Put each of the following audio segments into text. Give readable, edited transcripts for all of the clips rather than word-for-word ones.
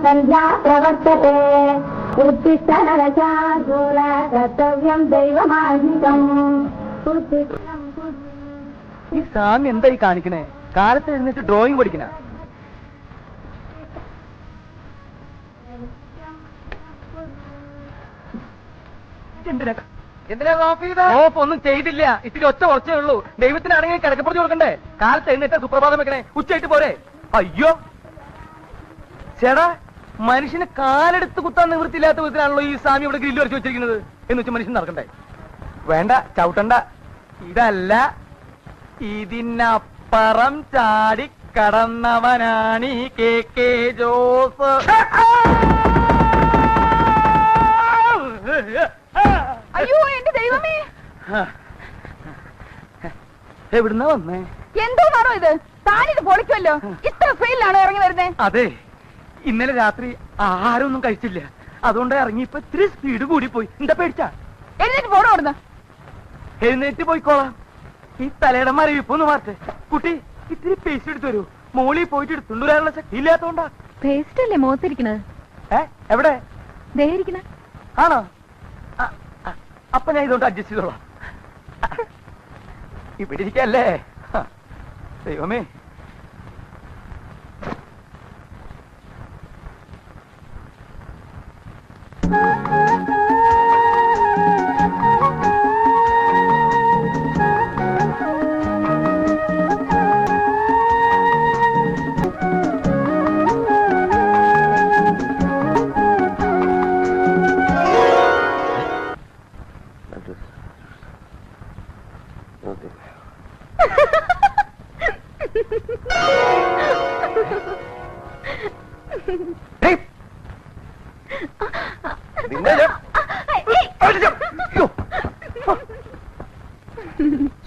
सन्ध्या प्रवर्तते उत्तिष्ठनरशार्दूल कर्तव्यं दैवमार्गिकम् ഈ സ്വാമി എന്തായി കാണിക്കണേ? കാലത്ത് എഴുന്നേറ്റ് ഡ്രോയിങ് പഠിക്കണ? ഓഫ് ഒന്നും ചെയ്തില്ല. ഇത്തിരി ഒച്ച കുറച്ചേ ഉള്ളൂ. ദൈവത്തിനാണെങ്കിൽ കിടക്കപ്പുറത്ത് കൊടുക്കണ്ടേ? കാലത്ത് എഴുന്നേറ്റ് സുപ്രഭാതം വെക്കണേ. ഉച്ചയായിട്ട് പോരെ? അയ്യോ ചേടാ, മനുഷ്യന് കാലെടുത്ത് കുത്താൻ നിവൃത്തിയില്ലാത്ത വിധത്തിലാണല്ലോ ഈ സ്വാമി ഇവിടെ ഗ്രില്ല് വരച്ച് വെച്ചിരിക്കുന്നത്. എന്ന് വെച്ചാൽ മനുഷ്യൻ നടക്കണ്ടേ? വേണ്ട, ചവിട്ടണ്ട. ഇതല്ല, ഇതിനപ്പുറം ചാടി കടന്നവനാണ് ഈ കെ ജോസ്. അയ്യോ എന്റെ ദൈവമേ, എവിടുന്നാ വന്നേ? എന്തോന്നാണോ ഇത്? താനിത് പൊളിക്കുമല്ലോ. ഇത്ര ഫെയിലാണോ ഇറങ്ങി വരുന്നേ? അതെ, ഇന്നലെ രാത്രി ആഹാരമൊന്നും കഴിച്ചില്ല. അതുകൊണ്ട് ഇറങ്ങിയപ്പോ ഇത്തിരി സ്പീഡ് കൂടിപ്പോയി. എന്താ പേടിച്ചാ? എഴുന്നേറ്റ് പോണോ അവിടുന്ന്? എഴുന്നേറ്റ് പോയിക്കോളാം. ഈ തലയുടെ മരവിപ്പൊന്ന് മാറ്റേ. കുട്ടി, ഇത്തിരി പേസ്റ്റ് എടുത്തു വരൂ. മോളിൽ പോയിട്ട് എടുത്തുകൊണ്ട് വരാനുള്ള ശക്തി ഇല്ലാത്തോണ്ടാ. പേസ്റ്റ് അല്ലേ മുഖത്തിരിക്കണത്? എവിടെ? ദേഹിരിക്കണ ആണോ? അപ്പൊ ഞാൻ ഇതുകൊണ്ട് അഡ്ജസ്റ്റ് ചെയ്തോളാം. ഇവിടെ ഇരിക്കല്ലേ? ദൈവമേ,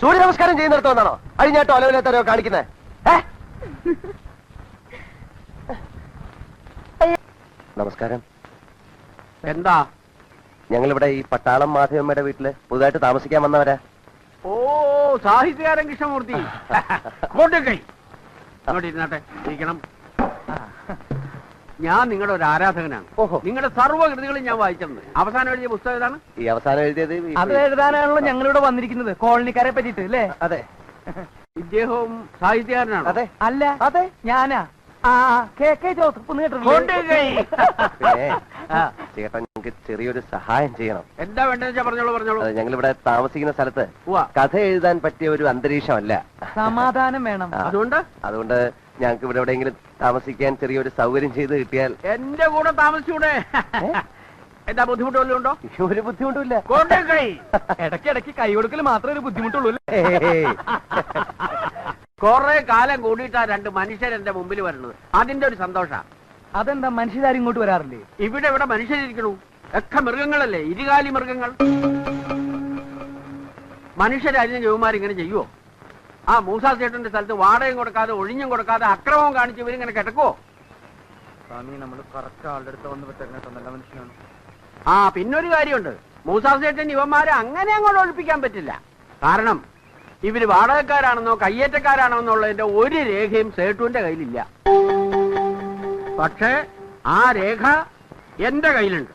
സൂര്യ നമസ്കാരം ചെയ്യുന്നിടത്തോന്നാണോ അഴിഞ്ഞാട്ടോ അലവില്ലാത്തവരോ കാണിക്കുന്നത്? നമസ്കാരം. എന്താ? ഞങ്ങളിവിടെ ഈ പട്ടാളം മാധവമ്മയുടെ വീട്ടില് പുതുതായിട്ട് താമസിക്കാൻ വന്നവരാ. ഓ, സാഹിത്യകാരൻ കൃഷ്ണമൂർത്തി. കൊണ്ടുകൈ ഇരുന്നാട്ടെ, ഇരിക്കണം. ഞാൻ നിങ്ങളുടെ ഒരു ആരാധകനാണ്. ഓഹോ. നിങ്ങളുടെ സർവ്വകൃതികളും ഞാൻ വായിച്ചിട്ടുണ്ട്. അവസാനം എഴുതിയ പുസ്തകം ഏതാണ്? ഈ അവസാനം എഴുതിയത് അത് എഴുതാനാണല്ലോ ഞങ്ങളിവിടെ വന്നിരിക്കുന്നത്, കോളനിക്കാരെ പറ്റിട്ട് അല്ലേ? അതെ. ഇദ്ദേഹവും സാഹിത്യകാരനാണ്. അതെ. അല്ല, അതെ ഞാനാ. കെ ജോസഫ് ചേട്ടൻ ഞങ്ങൾക്ക് ചെറിയൊരു സഹായം ചെയ്യണം. എന്താ വേണ്ടതെന്ന് വെച്ചാൽ പറഞ്ഞോളൂ. ഞങ്ങളിവിടെ താമസിക്കുന്ന സ്ഥലത്ത് കഥ എഴുതാൻ പറ്റിയ ഒരു അന്തരീക്ഷമല്ല. സമാധാനം വേണം. അതുകൊണ്ട് ഞങ്ങൾക്ക് ഇവിടെ എവിടെയെങ്കിലും താമസിക്കാൻ ചെറിയൊരു സൗകര്യം ചെയ്ത് കിട്ടിയാൽ. എന്റെ കൂടെ താമസിച്ചൂടെ? എന്താ ബുദ്ധിമുട്ട് വല്ലതും ഉണ്ടോ? ഒരു ബുദ്ധിമുട്ടില്ല. ഇടയ്ക്കിടയ്ക്ക് കൈ കൊടുക്കൽ മാത്രമേ ഒരു ബുദ്ധിമുട്ടുള്ളൂ. കൊറേ കാലം കൂടിയിട്ടാ രണ്ട് മനുഷ്യർ എന്റെ മുമ്പിൽ വരുന്നത്. അതിന്റെ ഒരു സന്തോഷ. അതെന്താ, മനുഷ്യരാരും ഇങ്ങോട്ട് വരാറില്ലേ? ഇവിടെ മനുഷ്യരിക്കണു. ഒക്കെ മൃഗങ്ങളല്ലേ, ഇരുകാലി മൃഗങ്ങൾ. മനുഷ്യരായിരുന്നു ജോമാരിങ്ങനെ ചെയ്യുവോ? ആ മൂസാ ചേട്ടന്റെ സ്ഥലത്ത് വാടകയും കൊടുക്കാതെ ഒഴിഞ്ഞും കൊടുക്കാതെ അക്രമവും കാണിച്ച് ഇവരിങ്ങനെ കിടക്കുവോ? സ്വാമി, നമ്മൾ കറക്റ്റ് ആളുടെ അടുത്ത് വന്ന് വിട്ടേക്കണ നല്ല മനുഷ്യനാണ്. പിന്നൊരു കാര്യമുണ്ട്. മൂസാ ചേട്ടൻ ഇവന്മാരെ അങ്ങനെ അങ്ങോട്ട് ഒഴിപ്പിക്കാൻ പറ്റില്ല. കാരണം ഇവര് വാടകക്കാരാണെന്നോ കയ്യേറ്റക്കാരാണോ എന്നുള്ളതിന്റെ ഒരു രേഖയും സേട്ടുവിന്റെ കയ്യിലില്ല. പക്ഷേ ആ രേഖ എന്റെ കയ്യിലുണ്ട്.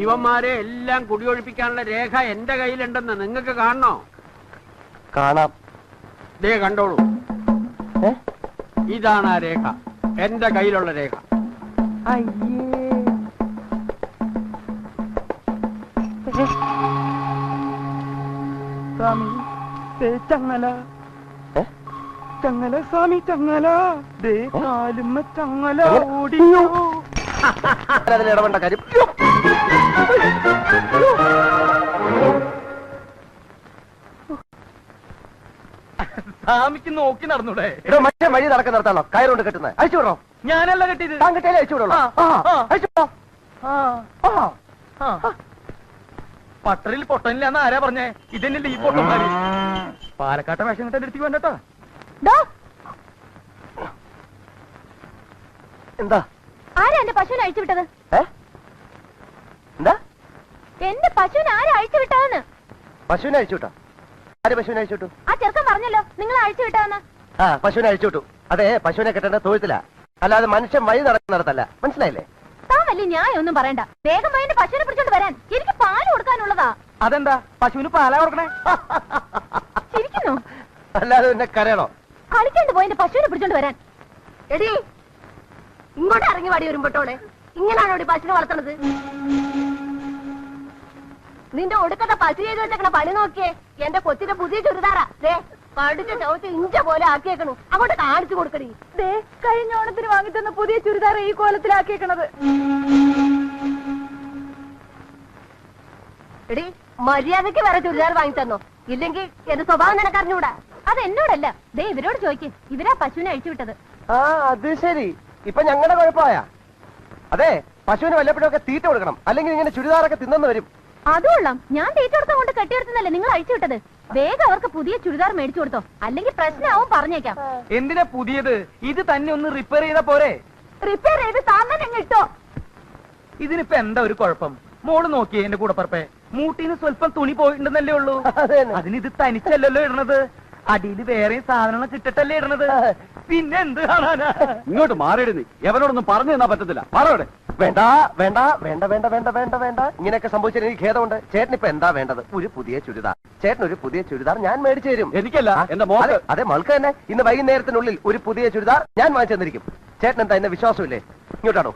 ഇവന്മാരെ എല്ലാം കുടിയൊഴിപ്പിക്കാനുള്ള രേഖ എന്റെ കയ്യിലുണ്ടെന്ന് നിങ്ങൾക്ക് കാണണോ? കാണാം. ദേ കണ്ടോളൂ, ഇതാണ് ആ രേഖ, എന്റെ കയ്യിലുള്ള രേഖ. സ്വാമി, ചങ്ങല ചങ്ങല സ്വാമി, ചങ്ങല ദേ കാലുമ്മ ചങ്ങല ഓടിയോ. അതിലിടപെടേണ്ട കാര്യം. സ്വാമിക്ക് നോക്കി നടന്നൂടെ? മറ്റേ വഴി നടക്കാൻ നിർത്താണോ കയറുകൊണ്ട് കെട്ടുന്നത്? അയച്ചു വിടണോ? ഞാനല്ല കെട്ടിയത്. താൻ കെട്ടിയാലേ അയച്ചു വിടണോ? പട്ടറിൽ പൊട്ടനില്ലാന്ന് ആരാ പറഞ്ഞേ? ഇതന്നെയല്ലേ ഈ പൊട്ടന്മാര്? പാലക്കാട്ടെ വേഷം കിട്ടാൻ എടുത്തേക്ക് വേണ്ടട്ടോ. എന്താ? ആരാ എന്റെ പശുവിനെ അഴിച്ചു വിട്ടത്? എന്താ? എന്റെ പശുവിനെ ആരാ അഴിച്ചു വിട്ടതെന്ന്? പശുവിനെ അഴിച്ചു വിട്ടോ? ആര് പശുവിനെ അഴിച്ചു വിട്ടു? ആ ചെറുക്കൻ പറഞ്ഞല്ലോ നിങ്ങൾ അഴിച്ചു വിട്ടതെന്ന്. പശുവിനെ അഴിച്ചു വിട്ടു. അതെ, പശുവിനെ കെട്ടേണ്ട തൊഴുത്തില്ല. അല്ലാതെ മനുഷ്യൻ വഴി നടക്കുന്നിടത്തല്ല. മനസ്സിലായില്ലേ? താൻ വലിയ ന്യായം ഒന്നും പറയണ്ട. വേഗം പോയി എന്റെ പശുവിനെ പിടിച്ചോണ്ട് വരാൻ. എനിക്ക് പാല് കൊടുക്കാനുള്ളതാ. അതെന്താ പശുവിന് പാലാ കൊടുക്കണേ? ചിരിക്കുന്നു. അല്ലാതെ പിന്നെ കരയണോ? കളിക്കാണ്ട് പോയി എന്റെ പശുവിനെ പിടിച്ചോണ്ട് വരാൻ. എടി ഇങ്ങോട്ട് ഇറങ്ങി വാടി വരുമ്പോട്ടോളെ. ഇങ്ങനാണോ പശുവിനെ വളർത്തണത്? നിന്റെ ഒടുക്കത്തെ പശു ചെയ്ത് വെച്ചേക്കണ പണി നോക്കിയേ. എന്റെ കൊച്ചിന്റെ പുതിയ ചുരിദാറാ. ദേ കടിച്ച ചവിട്ട് ഇഞ്ച പോലെ ആക്കിയേക്കണു. അങ്ങോട്ട് കാണിച്ചു കൊടുക്കടി. ദേ കഴിഞ്ഞ ഓണത്തിന് വാങ്ങിത്തന്ന പുതിയ ചുരിദാർ ഈ കോലത്തിലാക്കിയേക്കണത്. എടി മര്യാദക്ക് വേറെ ചുരിദാർ വാങ്ങി തന്നോ? ഇല്ലെങ്കിൽ എന്റെ സ്വഭാവം നിനക്കറിഞ്ഞൂടാ. അത് എന്നോടല്ല, ദേ ഇവരോട് ചോദിക്ക്. ഇവരാ പശുവിനെ അഴിച്ചു വിട്ടത്. ആ അത് ശരി. ഇപ്പൊ ഞങ്ങളുടെ കുഴപ്പമായ. അതെ, പശുവിന് വല്ലപ്പോഴൊക്കെ തീറ്റ കൊടുക്കണം, അല്ലെങ്കിൽ ഇങ്ങനെ ചുരിദാറൊക്കെ തിന്നെന്ന് വരും. അതുകൊള്ളാം. ഞാൻ തീറ്റ കൊടുത്ത കൊണ്ട് കെട്ടിയെടുത്തുന്നല്ലേ നിങ്ങൾ അഴിച്ചു വിട്ടത്. വേഗം അവർക്ക് പുതിയ ചുരിദാർ മേടിച്ചു കൊടുത്തോ, അല്ലെങ്കിൽ പ്രശ്നമാവും. പറഞ്ഞേക്കാം. എന്തിനാ പുതിയത്? ഇത് തന്നെ ഒന്ന് റിപ്പയർ ചെയ്താ പോരെ? റിപ്പയർ ചെയ്ത് താൻ തന്നെ ഇട്ടോ. ഇതിനിപ്പോ എന്താ ഒരു കുഴപ്പം? മോള് നോക്കിയേ എന്റെ കൂടപ്പറപ്പേ, മൂട്ടിന്ന് സ്വല്പം തുണി പോയിട്ടുണ്ടെന്നല്ലേ ഉള്ളൂ. അതിന് ഇത് തനിച്ചല്ലല്ലോ ഇടണത്. അടിയിൽ വേറെ സാധനങ്ങൾ കിട്ടട്ടല്ലേ ഇടണത്. പിന്നെ എന്ത് കാണാനാ? ഇങ്ങോട്ട് മാറിയിടുന്നു. എവനോടൊന്നും പറഞ്ഞു തന്നാ പറ്റത്തില്ല. മാറവിടെ. വേണ്ട വേണ്ട വേണ്ട വേണ്ട വേണ്ട വേണ്ട വേണ്ട. ഇങ്ങനെയൊക്കെ സംഭവിച്ചാൽ എനിക്ക് ഖേദമുണ്ട്. ചേട്ടനിപ്പോ എന്താ വേണ്ടത്? ഒരു പുതിയ ചുരിദാർ. ചേട്ടൻ ഒരു പുതിയ ചുരിദാർ ഞാൻ മേടിച്ചു തരും. എനിക്കല്ല, എന്റെ മോൾക്ക്. അതെ, മൾക്ക് തന്നെ. ഇന്ന് വൈകുന്നേരത്തിനുള്ളിൽ ഒരു പുതിയ ചുരിദാർ ഞാൻ വാങ്ങിച്ചു തന്നിരിക്കും. ചേട്ടൻ എന്താ എന്നെ വിശ്വാസമില്ലേ? ഇങ്ങോട്ടാണോ?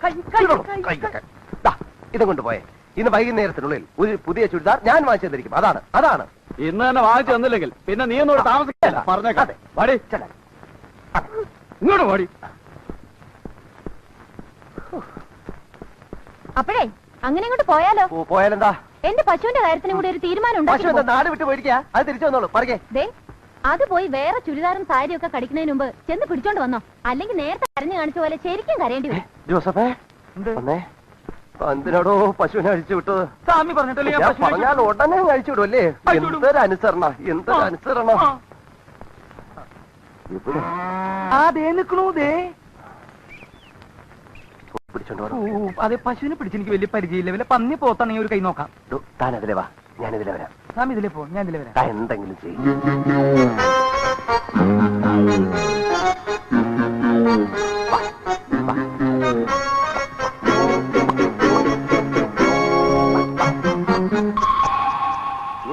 ഇതും കൊണ്ടുപോയേ. ഇന്ന് വൈകുന്നേരത്തിനുള്ളിൽ ഒരു പുതിയ ചുരിദാർ ഞാൻ വാങ്ങിച്ചു തന്നിരിക്കും. അതാണ് അതാണ്. ഇന്ന് തന്നെ വാങ്ങിച്ചു തന്നില്ലെങ്കിൽ പിന്നെ നീ ഒന്നോട് താമസിക്കല്ല. പറഞ്ഞേക്കാം. വാടി, ഇങ്ങോട്ട് വാടി. അപ്പോഴേ അങ്ങനെ ഇങ്ങോട്ട് പോയാലോ? പോയാലെന്താ? എന്റെ പശുവിന്റെ കാര്യത്തിനും കൂടി ഒരു തീരുമാനം പശു എന്താ ഉണ്ടാക്കി. നാട് വിട്ട് പോയിരിക്കാ? അത് തിരിച്ചു വന്നോളൂ. പറയേ. ദേ അത് പോയി വേറെ ചുരിദാറും സാരിയും ഒക്കെ കടിക്കുന്നതിന് മുമ്പ് ചെന്ന് പിടിച്ചോണ്ട് വന്നോ, അല്ലെങ്കിൽ നേരത്തെ കരഞ്ഞു കാണിച്ച പോലെ ശരിക്കും കരയേണ്ടി വരും. ജോസഫേ, വന്നേ. എന്തിനാടോ പശുവിനെ അഴിച്ചു വിട്ടത്? സ്വാമി പറഞ്ഞിട്ടല്ലേ ഞാൻ പശുവിനെ പറഞ്ഞാൽ ഉടനെ അഴിച്ചു വിടും അല്ലേ? എന്തൊരു അനുസരണ, എന്തൊരു അനുസരണ. ഇവിടെ ദേ നിക്കണു. ദേ പിടിച്ചോണ്ട് വരൂ. അതെ, പശുവിനെ പിടിച്ച് എനിക്ക് വലിയ പരിചയമില്ല. വല്ല പന്നി പോത്താണെങ്കിൽ ഒരു കൈ നോക്കാം. താൻ അതിലെ വാ, ഞാനിതിലെ വരാം. സ്വാമി ഇതിലേ പോ, ഞാൻ ഇതിലേ വരാം. താൻ എന്തെങ്കിലും ചെയ്യും.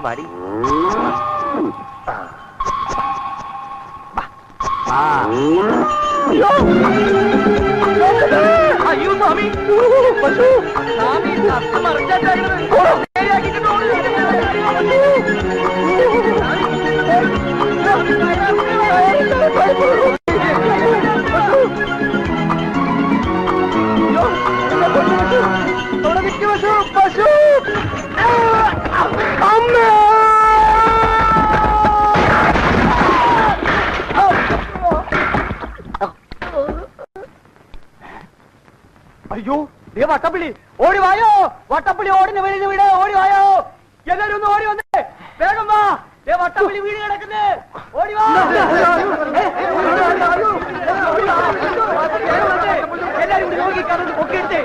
വാടി. അയ്യോ സ്വാമി, പശു സ്വാമി പശു അയ്യോ, ദേ വട്ടപ്പിള്ളി. ഓടി വായോ, വട്ടപ്പിള്ളി ഓടിന് വെളിയിൽ വീട്. ഓടി വായോ, എല്ലാരും ഒന്ന് ഓടി വന്നേ. വേഗം വാ, ദേ വട്ടപ്പിള്ളി വീട് കിടക്കുന്നേ. ഓടി വാ. എല്ലാരും നോക്കി കടന്ന് പൊക്കിയെടുത്തേ.